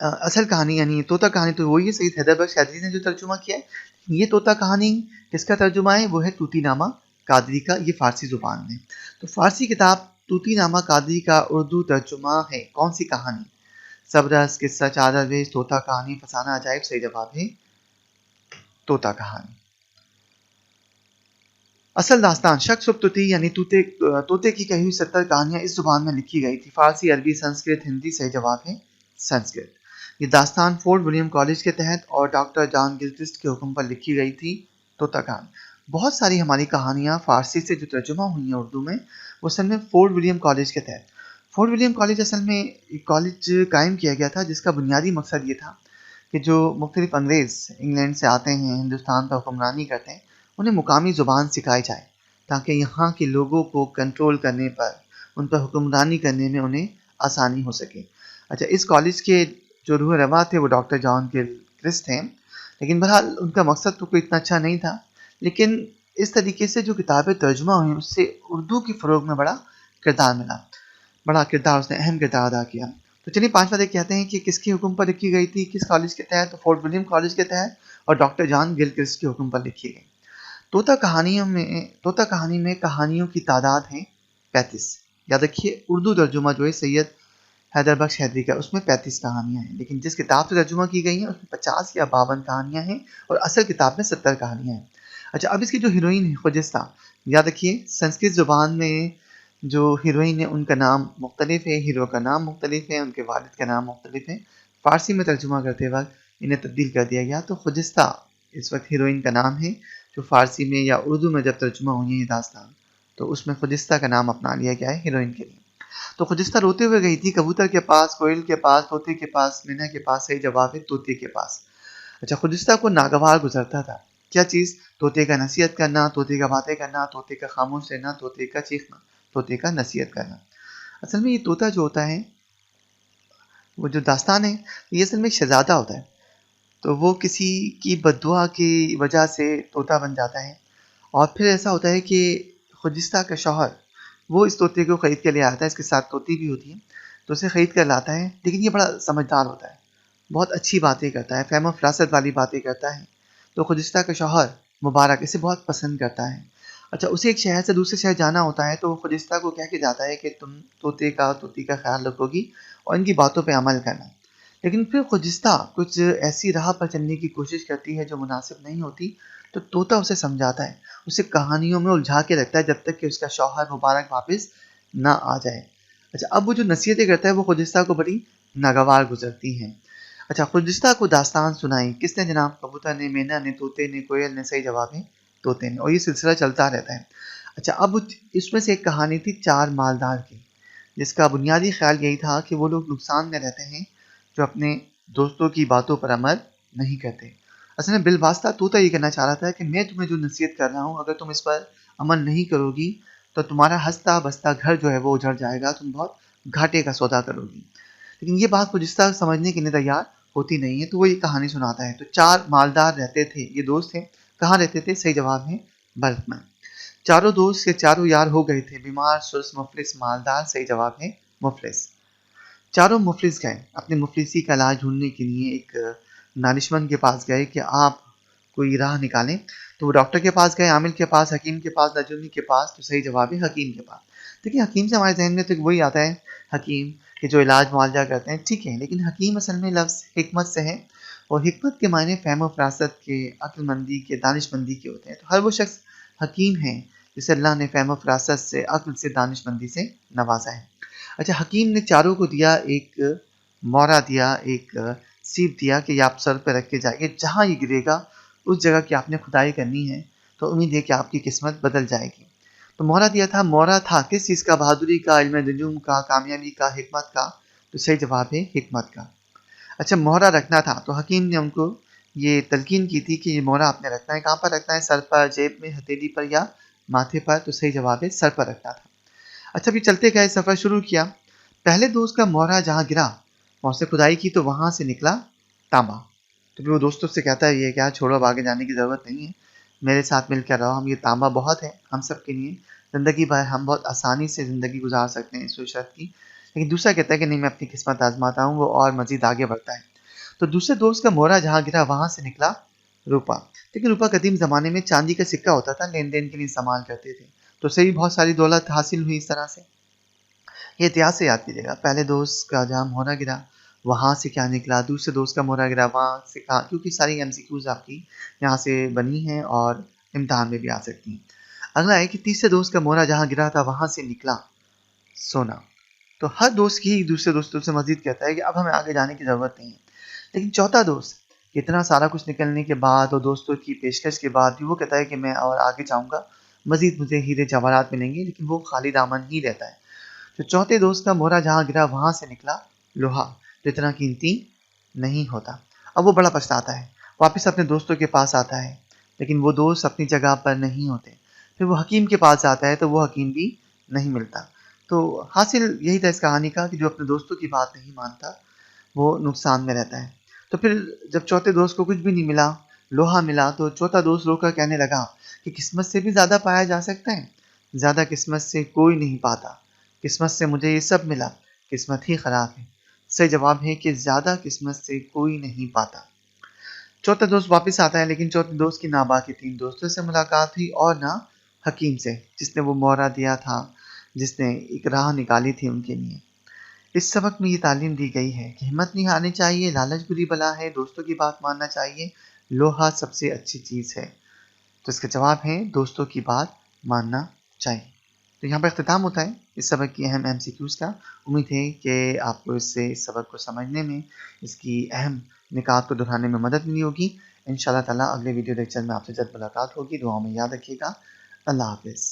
اصل کہانی یعنی طوطا کہانی تو وہی ہے، سید حیدر بخش قادری نے جو ترجمہ کیا ہے۔ یہ طوطا کہانی کس کا ترجمہ ہے؟ وہ ہے طوطی نامہ قادری کا، یہ فارسی زبان میں۔ تو فارسی کتاب طوطی نامہ قادری کا اردو ترجمہ ہے کون سی کہانی؟ سبرس، قصہ چادر ویش، طوطا کہانی، فسانہ عجائب۔ صحیح جواب ہے طوطا کہانی۔ اصل داستان شخص طوطی یعنی طوطے کی کہی ہوئی 70 کہانیاں اس زبان میں لکھی گئی تھی، فارسی، عربی، سنسکرت، ہندی۔ صحیح جواب ہے سنسکرت۔ یہ داستان فورٹ ولیم کالج کے تحت اور ڈاکٹر جان گلکرسٹ کے حکم پر لکھی گئی تھی، طوطا کہانی۔ بہت ساری ہماری کہانیاں فارسی سے جو ترجمہ ہوئی ہیں اردو میں، وہ اصل میں فورٹ ولیم کالج کے تحت۔ فورٹ ولیم کالج اصل میں ایک کالج قائم کیا گیا تھا جس کا بنیادی مقصد یہ تھا کہ جو مختلف انگریز انگلینڈ سے آتے ہیں، ہندوستان پر حکمرانی کرتے ہیں، انہیں مقامی زبان سکھائی جائے تاکہ یہاں کے لوگوں کو کنٹرول کرنے پر، ان پر حکمرانی کرنے میں انہیں آسانی ہو سکے۔ اچھا، اس کالج کے جو روح رواں تھے وہ ڈاکٹر جان گلکرسٹ تھے، لیکن بہرحال ان کا مقصد تو کوئی اتنا اچھا نہیں تھا، لیکن اس طریقے سے جو کتابیں ترجمہ ہوئیں اس سے اردو کی فروغ میں بڑا کردار ملا، بڑا کردار، اس نے اہم کردار ادا کیا۔ تو چلیے پانچواں دیکھ کہتے ہیں کہ کس کے حکم پر لکھی گئی تھی، کس کالج کے تحت؟ تو فورٹ ولیم کالج کے تحت اور ڈاکٹر جان گلکرسٹ کے حکم پر لکھی گئی۔ طوطا کہانی میں کہانیوں کی تعداد ہے 35۔ یاد رکھیے اردو ترجمہ جو ہے سید حیدر بخش حیدری کا، اس میں 35 کہانیاں ہیں، لیکن جس کتاب سے ترجمہ کی گئی ہیں اس میں 50 یا 52 کہانیاں ہیں، اور اصل کتاب میں 70 کہانیاں ہیں۔ اچھا، اب اس کی جو ہیروئن ہے خجستہ، یاد رکھیے سنسکرت زبان میں جو ہیروئن ہے ان کا نام مختلف ہے، ہیرو کا نام مختلف ہے، ان کے والد کا نام مختلف ہے۔ فارسی میں ترجمہ کرتے وقت انہیں تبدیل کر دیا گیا، تو خجستہ اس وقت ہیروئن کا نام ہے، جو فارسی میں یا اردو میں جب ترجمہ ہوئی ہے یہ داستان، تو اس میں خجستہ کا نام اپنا لیا گیا ہے ہیروئن کے لیے۔ تو خجستہ روتے ہوئے گئی تھی کبوتر کے پاس، کوئل کے پاس، طوطے کے پاس، مینا کے پاس۔ صحیح جواب ہے طوطے کے پاس۔ اچھا، خجستہ کو ناگوار گزرتا تھا کیا چیز؟ طوطے کا نصیحت کرنا، طوطے کا باتیں کرنا، طوطے کا خاموش رہنا، طوطے کا چیخنا، طوطے کا نصیحت کرنا۔ اصل میں یہ طوطا جو ہوتا ہے، وہ جو داستان ہے، یہ اصل میں ایک شہزادہ ہوتا ہے، تو وہ کسی کی بد دعا کی وجہ سے طوطا بن جاتا ہے، اور پھر ایسا ہوتا ہے کہ خجستہ کا شوہر وہ اس طوطے کو خرید کے لے آتا ہے، اس کے ساتھ طوطی بھی ہوتی ہے، تو اسے خرید کر لاتا ہے، لیکن یہ بڑا سمجھدار ہوتا ہے، بہت اچھی باتیں کرتا ہے، فہم و فراست والی باتیں کرتا ہے، تو خجستہ کا شوہر مبارک اسے بہت پسند کرتا ہے۔ اچھا، اسے ایک شہر سے دوسرے شہر جانا ہوتا ہے، تو وہ خجستہ کو کہہ کے جاتا ہے کہ تم طوطی کا خیال رکھو گی اور ان کی باتوں پہ عمل کرنا، لیکن پھر خجستہ کچھ ایسی راہ پر چلنے کی کوشش کرتی ہے جو مناسب نہیں ہوتی، تو طوطا اسے سمجھاتا ہے، اسے کہانیوں میں الجھا کے رکھتا ہے جب تک کہ اس کا شوہر مبارک واپس نہ آ جائے۔ اچھا، اب وہ جو نصیحتیں کرتا ہے وہ خجستہ کو بڑی ناگوار گزرتی ہیں۔ اچھا، خجستہ کو داستان سنائی کس نے جناب؟ کبوتر نے، مینا نے، طوطے نے، کوئل نے۔ صحیح جواب ہے طوطے نے، اور یہ سلسلہ چلتا رہتا ہے۔ اچھا، اب اس میں سے ایک کہانی تھی چار مالدار کی، جس کا بنیادی خیال یہی تھا کہ وہ لوگ نقصان میں رہتے ہیں جو اپنے دوستوں کی باتوں پر عمل نہیں کرتے۔ اصل میں بالواسطہ طوطا یہ کہنا چاہ رہا تھا کہ میں تمہیں جو نصیحت کر رہا ہوں، اگر تم اس پر عمل نہیں کرو گی تو تمہارا ہنستا بستا گھر جو ہے وہ اجڑ جائے گا، تم بہت گھاٹے کا سودا کرو گی۔ لیکن یہ بات خجستہ سمجھنے کے لیے تیار ہوتی نہیں ہے، تو وہ یہ کہانی سناتا ہے۔ تو چار مالدار رہتے تھے، یہ دوست تھے، کہاں رہتے تھے؟ صحیح جواب ہے بلخ میں۔ چاروں دوست کے چاروں یار ہو گئے تھے، بیمار، سست، مفلس، مالدار۔ صحیح جواب ہے مفلس۔ چاروں مفلس گئے، اپنے مفلسی کا علاج ڈھونڈنے کے لیے ایک دانشمند کے پاس گئے کہ آپ کوئی راہ نکالیں، تو وہ ڈاکٹر کے پاس گئے، عامل کے پاس، حکیم کے پاس، نجومی کے پاس۔ تو صحیح جواب ہے حکیم کے پاس۔ دیکھیے حکیم سے ہمارے ذہن میں تو وہی آتا ہے، حکیم کہ جو علاج معالجہ کرتے ہیں، ٹھیک ہے، لیکن حکیم اصل میں لفظ حکمت سے ہے، اور حکمت کے معنی فہم و فراست کے، عقل مندی کے، دانش مندی کے ہوتے ہیں۔ تو ہر وہ شخص حکیم ہے جسے اللہ نے فہم و فراست سے، عقل سے، دانش مندی سے نوازا ہے۔ اچھا، حکیم نے چاروں کو دیا، ایک مورا دیا، ایک سیپ دیا کہ یہ آپ سر پہ رکھ کے جائیے، جہاں یہ گرے گا اس جگہ کی آپ نے کھدائی کرنی ہے، تو امید ہے کہ آپ کی قسمت بدل جائے گی۔ تو مورا دیا تھا، مورا تھا کس چیز کا؟ بہادری کا، علم نجوم کا، کامیابی کا، حکمت کا۔ تو صحیح جواب ہے حکمت کا۔ اچھا، مہرہ رکھنا تھا، تو حکیم نے ان کو یہ تلقین کی تھی کہ یہ مہرہ آپ نے رکھنا ہے، کہاں پر رکھنا ہے؟ سر پر، جیب میں، ہتھیلی پر یا ماتھے پر؟ تو صحیح جواب ہے سر پر رکھنا تھا۔ اچھا، بھی چلتے گئے، سفر شروع کیا، پہلے دوست کا مہرہ جہاں گرا وہاں سے کھدائی کی تو وہاں سے نکلا تانبا۔ تو پھر وہ دوستوں سے کہتا ہے یہ کیا، چھوڑو، اب آگے جانے کی ضرورت نہیں ہے، میرے ساتھ مل کر رہو، ہم یہ تانبا بہت ہے ہم سب کے لیے، زندگی بھر ہم بہت آسانی سے زندگی گزار سکتے ہیں اس شرط کی۔ لیکن دوسرا کہتا ہے کہ نہیں، میں اپنی قسمت آزماتا ہوں، وہ اور مزید آگے بڑھتا ہے۔ تو دوسرے دوست کا مورا جہاں گرا وہاں سے نکلا روپا. لیکن روپا قدیم زمانے میں چاندی کا سکہ ہوتا تھا, لین دین کے لیے استعمال کرتے تھے. تو اسے بھی بہت ساری دولت حاصل ہوئی اس طرح سے. یہ اتہاس سے یاد کیجیے گا, پہلے دوست کا جہاں مورا گرا وہاں سے کیا نکلا, دوسرے دوست کا مورا گرا وہاں سے کہا, کیونکہ ساری ایم سی کیوز آپ کی یہاں سے بنی ہیں اور امتحان میں بھی آ سکتی ہیں. اگلا ہے کہ تیسرے دوست کا مورا جہاں گرا تھا وہاں سے نکلا سونا. تو ہر دوست کی دوسرے دوستوں سے مزید کہتا ہے کہ اب ہمیں آگے جانے کی ضرورت نہیں ہے. لیکن چوتھا دوست اتنا سارا کچھ نکلنے کے بعد اور دوستوں کی پیشکش کے بعد بھی وہ کہتا ہے کہ میں اور آگے جاؤں گا, مزید مجھے ہیرے جواہرات ملیں گے, لیکن وہ خالی دامن ہی رہتا ہے. تو چوتھے دوست کا مورا جہاں گرا وہاں سے نکلا لوہا, جو اتنا قیمتی نہیں ہوتا. اب وہ بڑا پچھتاتا ہے, واپس اپنے دوستوں کے پاس آتا ہے, لیکن وہ دوست اپنی جگہ پر نہیں ہوتے. پھر وہ حکیم کے پاس جاتا ہے تو وہ حکیم بھی نہیں ملتا. تو حاصل یہی تھا اس کہانی کا کہ جو اپنے دوستوں کی بات نہیں مانتا وہ نقصان میں رہتا ہے. تو پھر جب چوتھے دوست کو کچھ بھی نہیں ملا, لوہا ملا, تو چوتھا دوست رو کر کہنے لگا کہ قسمت سے بھی زیادہ پایا جا سکتا ہے, زیادہ قسمت سے کوئی نہیں پاتا, قسمت سے مجھے یہ سب ملا, قسمت ہی خراب ہے. صحیح جواب ہے کہ زیادہ قسمت سے کوئی نہیں پاتا. چوتھا دوست واپس آتا ہے, لیکن چوتھے دوست کی نہ باقی 3 دوستوں سے ملاقات ہوئی اور نہ حکیم سے, جس نے وہ مورا دیا تھا, جس نے ایک راہ نکالی تھی ان کے لیے. اس سبق میں یہ تعلیم دی گئی ہے کہ ہمت نہیں ہارنی چاہیے, لالچ بری بلا ہے, دوستوں کی بات ماننا چاہیے, لوہا سب سے اچھی چیز ہے. تو اس کا جواب ہے دوستوں کی بات ماننا چاہیے. تو یہاں پر اختتام ہوتا ہے اس سبق کی اہم سی کیوز کا. امید ہے کہ آپ کو اس سے اس سبق کو سمجھنے میں, اس کی اہم نکات کو دہرانے میں مدد ملی ہوگی. انشاءاللہ تعالیٰ اگلے ویڈیو لیکچر میں آپ سے جلد ملاقات ہوگی. دعاؤں میں یاد رکھیے گا. اللہ حافظ.